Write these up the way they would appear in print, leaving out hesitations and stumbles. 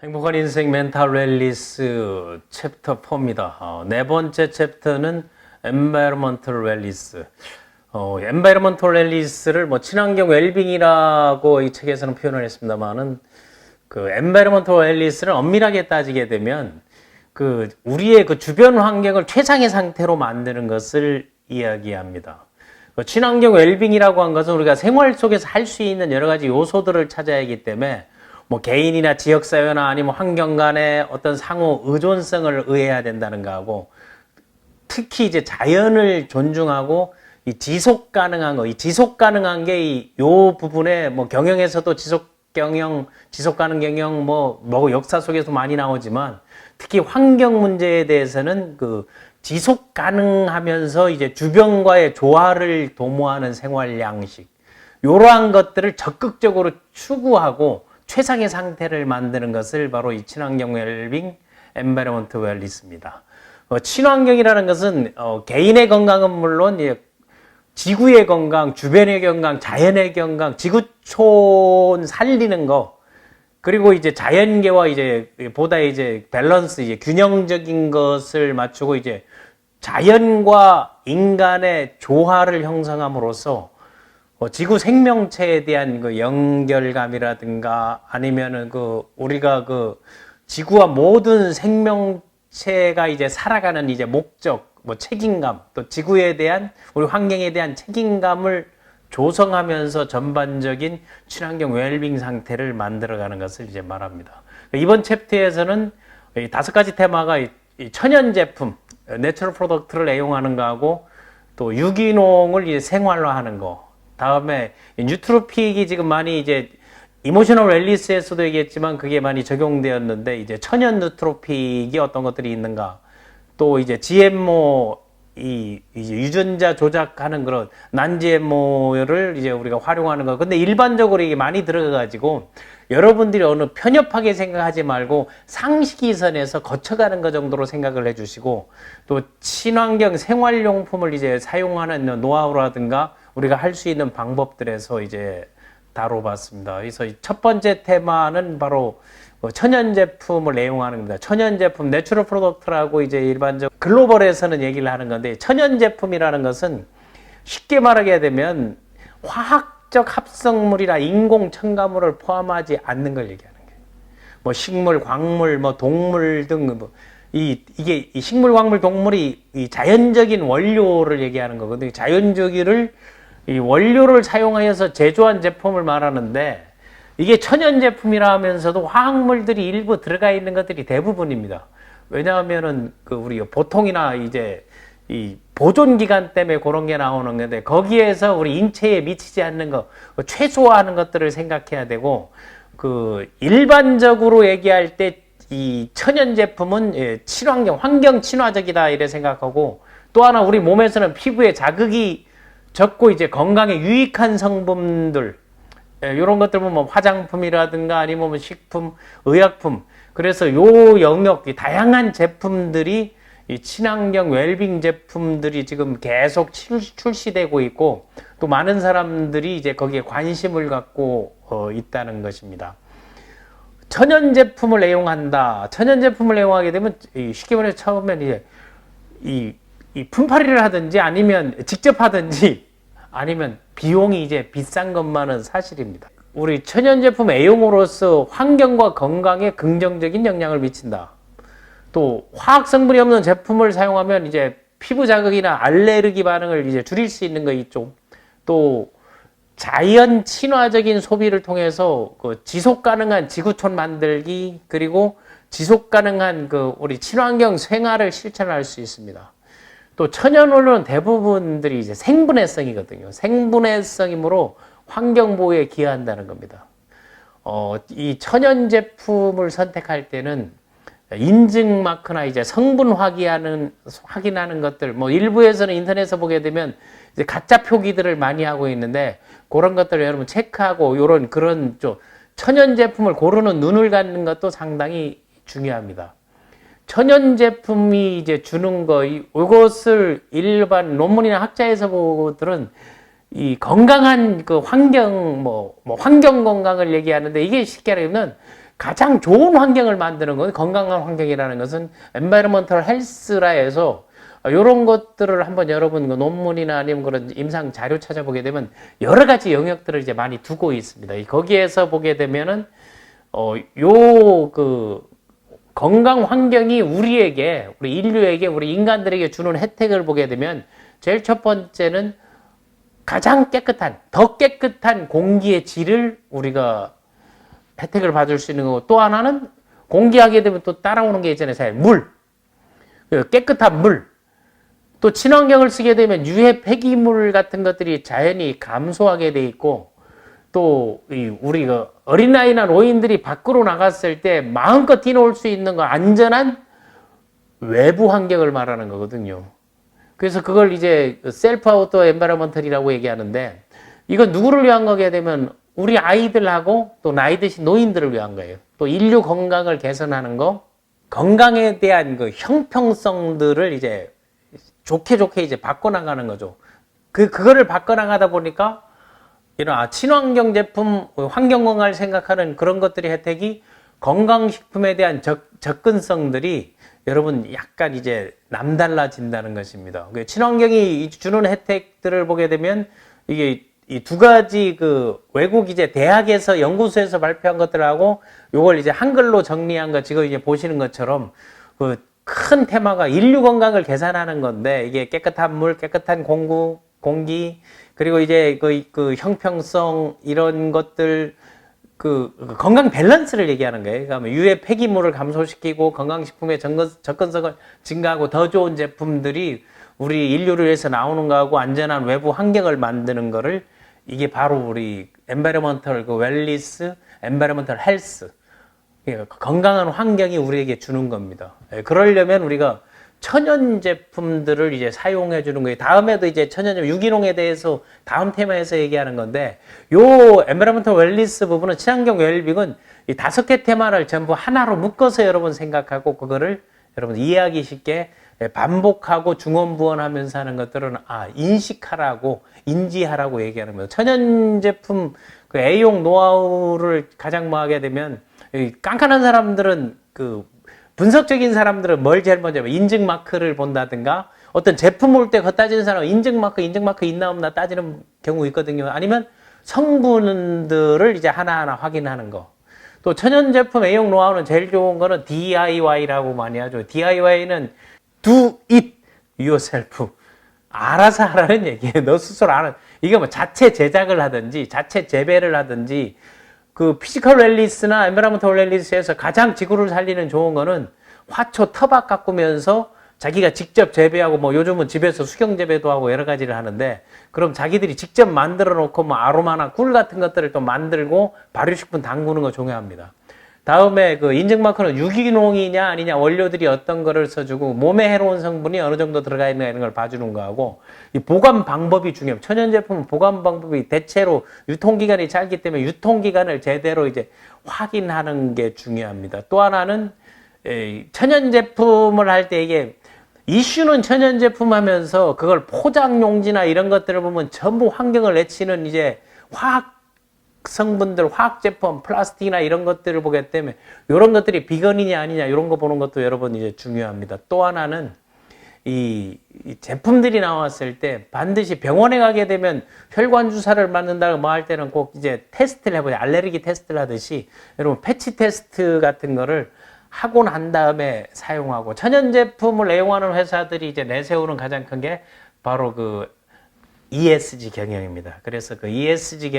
행복한 인생 멘탈 웰니스 챕터 4입니다. 네 번째 챕터는 Environmental Wellness. Environmental Wellness를 친환경 웰빙이라고 이 책에서는 표현을 했습니다만은 그 Environmental Wellness를 엄밀하게 따지게 되면 우리의 주변 환경을 최상의 상태로 만드는 것을 이야기합니다. 친환경 웰빙이라고 한 것은 우리가 생활 속에서 할 수 있는 여러 가지 요소들을 찾아야 하기 때문에 개인이나 지역사회나 아니면 환경 간의 어떤 상호 의존성을 의해야 된다는 거하고, 특히 이제 자연을 존중하고 이 지속 가능한 거, 이 지속 가능한 게 요 부분에 경영에서도 지속 가능 경영 역사 속에서 많이 나오지만, 특히 환경 문제에 대해서는 지속 가능하면서 이제 주변과의 조화를 도모하는 생활 양식, 이러한 것들을 적극적으로 추구하고 최상의 상태를 만드는 것을 바로 이 친환경 웰빙, 엔바이러먼트 웰니스입니다. 친환경이라는 것은 개인의 건강은 물론 지구의 건강, 주변의 건강, 자연의 건강, 지구촌 살리는 거, 그리고 이제 자연계와 보다 밸런스, 균형적인 것을 맞추고 자연과 인간의 조화를 형성함으로써 지구 생명체에 대한 연결감이라든가 아니면은 우리가 지구와 모든 생명체가 살아가는 목적, 책임감, 또 지구에 대한, 우리 환경에 대한 책임감을 조성하면서 전반적인 친환경 웰빙 상태를 만들어가는 것을 말합니다. 이번 챕터에서는 5가지 테마가 천연 제품, 내추럴 프로덕트를 애용하는 거하고, 또 유기농을 생활화하는 거, 다음에 뉴트로픽이 지금 많이 이모셔널 웰니스에서도 얘기했지만 그게 많이 적용되었는데, 천연 뉴트로픽이 어떤 것들이 있는가, 또 GMO 유전자 조작하는 그런 난 GMO를 우리가 활용하는 거. 근데 일반적으로 이게 많이 들어가 가지고 여러분들이 어느 편협하게 생각하지 말고 상식이선에서 거쳐가는 것 정도로 생각을 해주시고, 또 친환경 생활용품을 사용하는 노하우라든가 우리가 할 수 있는 방법들에서 다뤄봤습니다. 그래서 첫 번째 테마는 바로 천연 제품을 애용하는 겁니다. 천연 제품, 내추럴 프로덕트라고 일반적 글로벌에서는 얘기를 하는 건데, 천연 제품이라는 것은 쉽게 말하게 되면 화학적 합성물이나 인공 첨가물을 포함하지 않는 걸 얘기하는 거예요. 식물, 광물, 동물 등 이게 식물, 광물, 동물이 이 자연적인 원료를 얘기하는 거거든요. 자연적인 이 원료를 사용하여서 제조한 제품을 말하는데, 이게 천연 제품이라 하면서도 화학물들이 일부 들어가 있는 것들이 대부분입니다. 왜냐하면은 우리 보통이나 이 보존 기간 때문에 그런 게 나오는 건데, 거기에서 우리 인체에 미치지 않는 거 최소화하는 것들을 생각해야 되고, 일반적으로 얘기할 때 이 천연 제품은 친환경, 환경 친화적이다 이래 생각하고, 또 하나 우리 몸에서는 피부에 자극이 적고 건강에 유익한 성분들, 이런 것들 보면 화장품이라든가 아니면 식품, 의약품, 그래서 요 영역, 다양한 제품들이 이 친환경 웰빙 제품들이 지금 계속 출시되고 있고, 또 많은 사람들이 거기에 관심을 갖고 있다는 것입니다. 천연 제품을 애용한다. 천연 제품을 애용하게 되면 쉽게 말해서 처음엔 이 품팔이를 하든지 아니면 직접 하든지 아니면 비용이 비싼 것만은 사실입니다. 우리 천연 제품 애용으로서 환경과 건강에 긍정적인 영향을 미친다. 또 화학 성분이 없는 제품을 사용하면 피부 자극이나 알레르기 반응을 줄일 수 있는 거 있죠. 또 자연 친화적인 소비를 통해서 지속 가능한 지구촌 만들기, 그리고 지속 가능한 우리 친환경 생활을 실천할 수 있습니다. 또 천연 원료는 대부분들이 생분해성이거든요. 생분해성이므로 환경 보호에 기여한다는 겁니다. 이 천연 제품을 선택할 때는 인증 마크나 성분 확인하는 것들, 일부에서는 인터넷에서 보게 되면 가짜 표기들을 많이 하고 있는데, 그런 것들을 여러분 체크하고 그런 천연 제품을 고르는 눈을 갖는 것도 상당히 중요합니다. 천연 제품이 주는 이것을 일반 논문이나 학자에서 보고들은 이 건강한 환경, 환경 건강을 얘기하는데, 이게 쉽게 말하면 가장 좋은 환경을 만드는 건 건강한 환경이라는 것은 environmental health라 해서 이런 것들을 한번 여러분 그 논문이나 아니면 그런 임상 자료 찾아보게 되면 여러 가지 영역들을 이제 많이 두고 있습니다. 거기에서 보게 되면은 요 그 건강 환경이 우리에게, 우리 인류에게, 우리 인간들에게 주는 혜택을 보게 되면 제일 첫 번째는 가장 깨끗한, 더 깨끗한 공기의 질을 우리가 혜택을 받을 수 있는 거고, 또 하나는 공기하게 되면 또 따라오는 게 있잖아요. 사실 물, 깨끗한 물, 또 친환경을 쓰게 되면 유해 폐기물 같은 것들이 자연히 감소하게 돼 있고, 또 우리 어린아이나 노인들이 밖으로 나갔을 때 마음껏 뛰놀 수 있는 거 안전한 외부 환경을 말하는 거거든요. 그래서 그걸 이제 셀프 아웃도어 엔바이러먼털이라고 얘기하는데, 이건 누구를 위한 거게 되면 우리 아이들하고 또 나이 드신 노인들을 위한 거예요. 또 인류 건강을 개선하는 거, 건강에 대한 그 형평성들을 이제 좋게 이제 바꿔나가는 거죠. 그거를 바꿔나가다 보니까 이런 친환경 제품, 환경 건강을 생각하는 그런 것들이 혜택이 건강식품에 대한 접근성들이 여러분 약간 이제 남달라진다는 것입니다. 친환경이 주는 혜택들을 보게 되면 이게 이 두 가지 그 외국 이제 대학에서 연구소에서 발표한 것들하고 요걸 이제 한글로 정리한 거 지금 이제 보시는 것처럼 그 큰 테마가 인류 건강을 개선하는 건데, 이게 깨끗한 물, 깨끗한 공기, 그리고 이제 그 형평성 이런 것들, 그 건강 밸런스를 얘기하는 거예요. 그러니까 유해 폐기물을 감소시키고 건강식품의 접근성을 증가하고 더 좋은 제품들이 우리 인류를 위해서 나오는 거하고 안전한 외부 환경을 만드는 거를, 이게 바로 우리 environmental wellness, environmental health, 건강한 환경이 우리에게 주는 겁니다. 그러려면 우리가 천연 제품들을 이제 사용해 주는 거예요. 다음에도 이제 천연 제품, 유기농에 대해서 다음 테마에서 얘기하는 건데, 요 environmental wellness 부분은 친환경 웰빙은 이 5개 테마를 전부 하나로 묶어서 여러분 생각하고 그거를 여러분 이해하기 쉽게 반복하고 중원부원하면서 하는 것들은 인식하라고, 인지하라고 얘기하는 거예요. 천연 제품 그 A용 노하우를 가장 하게 되면 깐깐한 사람들은, 그 분석적인 사람들은 뭘 제일 먼저 봐? 인증 마크를 본다든가, 어떤 제품 올 때 그거 따지는 사람은 인증 마크 있나 없나 따지는 경우 있거든요. 아니면 성분들을 이제 하나하나 확인하는 거. 또 천연 제품 A용 노하우는 제일 좋은 거는 DIY라고 많이 하죠. DIY는 do it yourself. 알아서 하라는 얘기예요. 너 스스로 알아. 이게 뭐 자체 제작을 하든지 자체 재배를 하든지, 그 피지컬 웰리스나 엔바이러먼털 웰리스에서 가장 지구를 살리는 좋은 거는 화초 터박 가꾸면서 자기가 직접 재배하고, 뭐 요즘은 집에서 수경 재배도 하고 여러 가지를 하는데, 그럼 자기들이 직접 만들어 놓고 뭐 아로마나 꿀 같은 것들을 또 만들고 발효식품 담그는 거 중요합니다. 다음에 그 인증마크는 유기농이냐 아니냐, 원료들이 어떤 거를 써주고 몸에 해로운 성분이 어느 정도 들어가 있나 이런 걸 봐주는 거하고, 이 보관 방법이 중요해요. 천연 제품은 보관 방법이 대체로 유통기간이 짧기 때문에 유통기간을 제대로 이제 확인하는 게 중요합니다. 또 하나는 천연 제품을 할 때 이게 이슈는 천연 제품 하면서 그걸 포장 용지나 이런 것들을 보면 전부 환경을 내치는 이제 화학 성분들, 화학 제품, 플라스틱이나 이런 것들을 보기 때문에 이런 것들이 비건이냐 아니냐 이런 거 보는 것도 여러분 이제 중요합니다. 또 하나는 이 제품들이 나왔을 때 반드시 병원에 가게 되면 혈관 주사를 맞는다고 뭐 할 때는 꼭 이제 테스트를 해보자. 알레르기 테스트를 하듯이 여러분 패치 테스트 같은 거를 하고 난 다음에 사용하고, 천연 제품을 애용하는 회사들이 이제 내세우는 가장 큰 게 바로 그 ESG 경영입니다. 그래서 그 ESG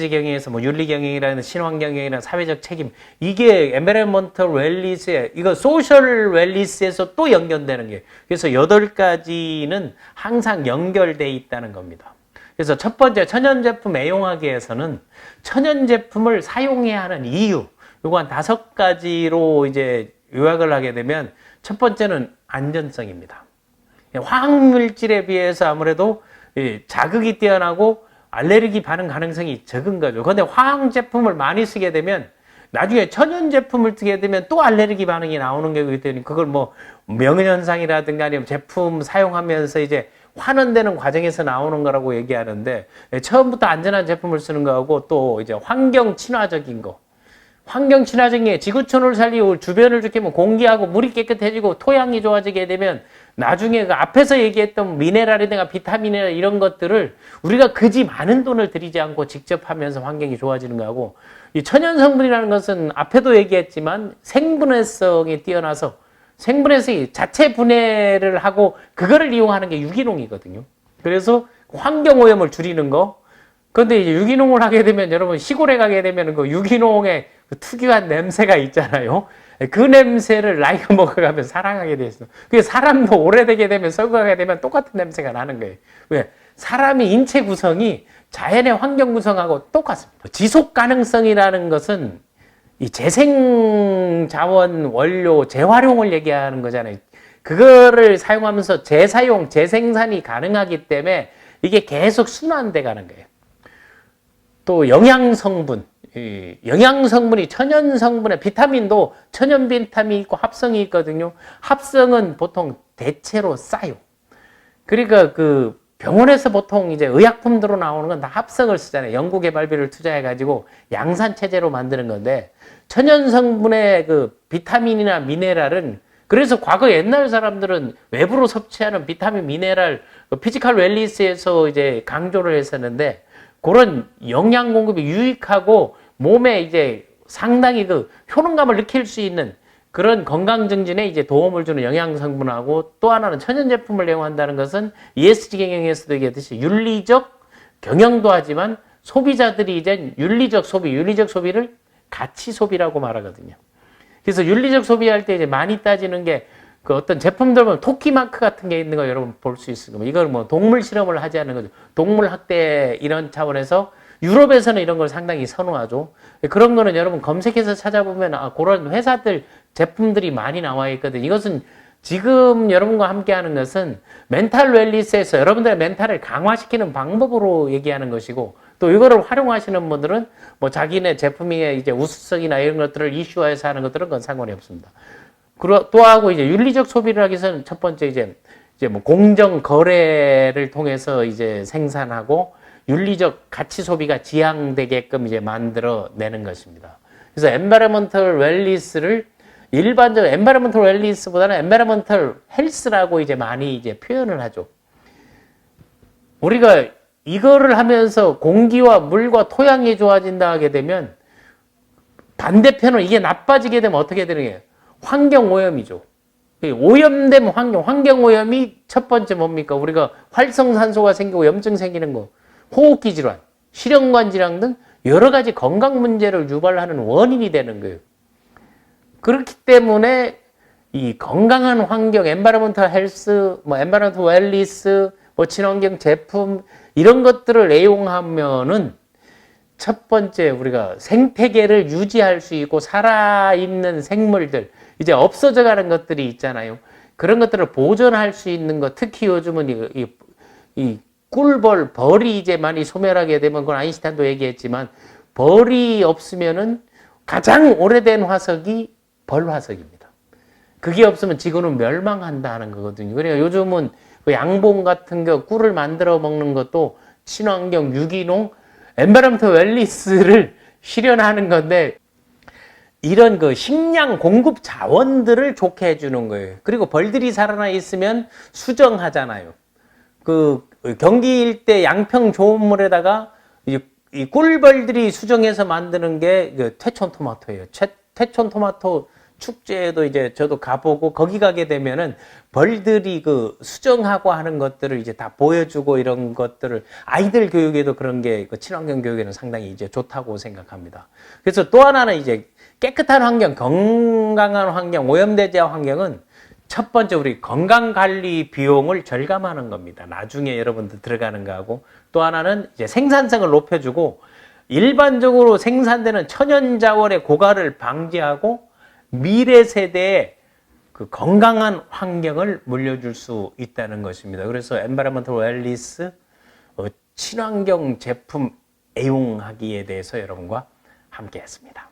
경영에서 뭐 윤리 경영이라는 신환경 경영이라는 사회적 책임, 이게 environmental wellness에, 이거 social wellness에서 또 연결되는 게, 그래서 8가지는 항상 연결돼 있다는 겁니다. 그래서 첫 번째, 천연 제품 애용하기 위해서는 천연 제품을 사용해야 하는 이유, 요거 한 5가지로 이제 요약을 하게 되면, 첫 번째는 안전성입니다. 화학물질에 비해서 아무래도 자극이 뛰어나고 알레르기 반응 가능성이 적은 거죠. 그런데 화학 제품을 많이 쓰게 되면 나중에 천연 제품을 쓰게 되면 또 알레르기 반응이 나오는 경우가 있더니, 그걸 뭐 명현현상이라든가 아니면 제품 사용하면서 이제 환원되는 과정에서 나오는 거라고 얘기하는데, 처음부터 안전한 제품을 쓰는 거하고 또 이제 환경 친화적인 거, 환경 친화적인 게 지구촌을 살리고 주변을 지키면 공기하고 물이 깨끗해지고 토양이 좋아지게 되면 나중에 그 앞에서 얘기했던 미네랄이든가 비타민이나 이런 것들을 우리가 그지 많은 돈을 들이지 않고 직접 하면서 환경이 좋아지는 거하고, 이 천연 성분이라는 것은 앞에도 얘기했지만 생분해성이 뛰어나서 생분해성이 자체 분해를 하고 그거를 이용하는 게 유기농이거든요. 그래서 환경 오염을 줄이는 거. 그런데 이제 유기농을 하게 되면 여러분 시골에 가게 되면 그 유기농의 그 특유한 냄새가 있잖아요. 그 냄새를 나이가 먹어가면 사랑하게 돼 있어. 그게 사람도 오래되게 되면 썩어가게 되면 똑같은 냄새가 나는 거예요. 왜? 사람이 인체 구성이 자연의 환경 구성하고 똑같습니다. 지속 가능성이라는 것은 이 재생 자원 원료 재활용을 얘기하는 거잖아요. 그거를 사용하면서 재사용, 재생산이 가능하기 때문에 이게 계속 순환돼 가는 거예요. 또 영양성분, 영양성분이 천연성분의 비타민도 천연 비타민이 있고 합성이 있거든요. 합성은 보통 대체로 싸요. 그러니까 그 병원에서 보통 이제 의약품으로 나오는 건 다 합성을 쓰잖아요. 연구개발비를 투자해가지고 양산체제로 만드는 건데, 천연성분의 그 비타민이나 미네랄은, 그래서 과거 옛날 사람들은 외부로 섭취하는 비타민, 미네랄, 피지컬 웰니스에서 이제 강조를 했었는데, 그런 영양 공급이 유익하고 몸에 이제 상당히 그 효능감을 느낄 수 있는 그런 건강 증진에 이제 도움을 주는 영양 성분하고, 또 하나는 천연 제품을 이용한다는 것은 ESG 경영에서도 얘기했듯이 윤리적 경영도 하지만 소비자들이 이제 윤리적 소비를 가치 소비라고 말하거든요. 그래서 윤리적 소비할 때 이제 많이 따지는 게 그 어떤 제품들 보면 토끼 마크 같은 게 있는 거 여러분 볼 수 있을 겁니다. 이걸 뭐 동물 실험을 하지 않는 거죠. 동물 학대 이런 차원에서 유럽에서는 이런 걸 상당히 선호하죠. 그런 거는 여러분 검색해서 찾아보면 그런 회사들 제품들이 많이 나와 있거든요. 이것은 지금 여러분과 함께 하는 것은 멘탈 웰니스에서 여러분들의 멘탈을 강화시키는 방법으로 얘기하는 것이고, 또 이거를 활용하시는 분들은 뭐 자기네 제품의 이제 우수성이나 이런 것들을 이슈화해서 하는 것들은 그건 상관이 없습니다. 또 하고 이제 윤리적 소비를 하기 위해서는 첫 번째 이제 뭐 공정 거래를 통해서 이제 생산하고 윤리적 가치 소비가 지향되게끔 이제 만들어내는 것입니다. 그래서 environmental wellness를 일반적으로 environmental wellness보다는 environmental health라고 이제 많이 이제 표현을 하죠. 우리가 이거를 하면서 공기와 물과 토양이 좋아진다 하게 되면 반대편은 이게 나빠지게 되면 어떻게 되는 거예요? 환경오염이죠. 오염되면 환경오염이 첫 번째 뭡니까? 우리가 활성산소가 생기고 염증 생기는 거, 호흡기 질환, 실현관 질환 등 여러 가지 건강 문제를 유발하는 원인이 되는 거예요. 그렇기 때문에 이 건강한 환경, environmental health, 뭐 environmental wellness, 뭐 친환경 제품 이런 것들을 애용하면은 첫 번째 우리가 생태계를 유지할 수 있고 살아있는 생물들, 이제 없어져 가는 것들이 있잖아요. 그런 것들을 보존할 수 있는 것, 특히 요즘은 이 꿀벌, 벌이 이제 많이 소멸하게 되면, 그건 아인슈타인도 얘기했지만, 벌이 없으면은 가장 오래된 화석이 벌화석입니다. 그게 없으면 지구는 멸망한다는 거거든요. 그러니까 요즘은 그 양봉 같은 거, 꿀을 만들어 먹는 것도 친환경, 유기농, 엔바이러먼털 웰니스를 실현하는 건데, 이런 그 식량 공급 자원들을 좋게 해주는 거예요. 그리고 벌들이 살아나 있으면 수정하잖아요. 그 경기 일대 양평 좋은 물에다가 이 꿀벌들이 수정해서 만드는 게 그 퇴촌 토마토예요. 퇴촌 토마토 축제에도 이제 저도 가보고, 거기 가게 되면은 벌들이 그 수정하고 하는 것들을 이제 다 보여주고, 이런 것들을 아이들 교육에도 그런 게 그 친환경 교육에는 상당히 이제 좋다고 생각합니다. 그래서 또 하나는 이제 깨끗한 환경, 건강한 환경, 오염되지 않은 환경은 첫 번째 우리 건강관리 비용을 절감하는 겁니다. 나중에 여러분들 들어가는 거하고, 또 하나는 이제 생산성을 높여주고 일반적으로 생산되는 천연자원의 고갈을 방지하고 미래 세대에 그 건강한 환경을 물려줄 수 있다는 것입니다. 그래서 엔바이러먼털 웰니스, 친환경 제품 애용하기에 대해서 여러분과 함께 했습니다.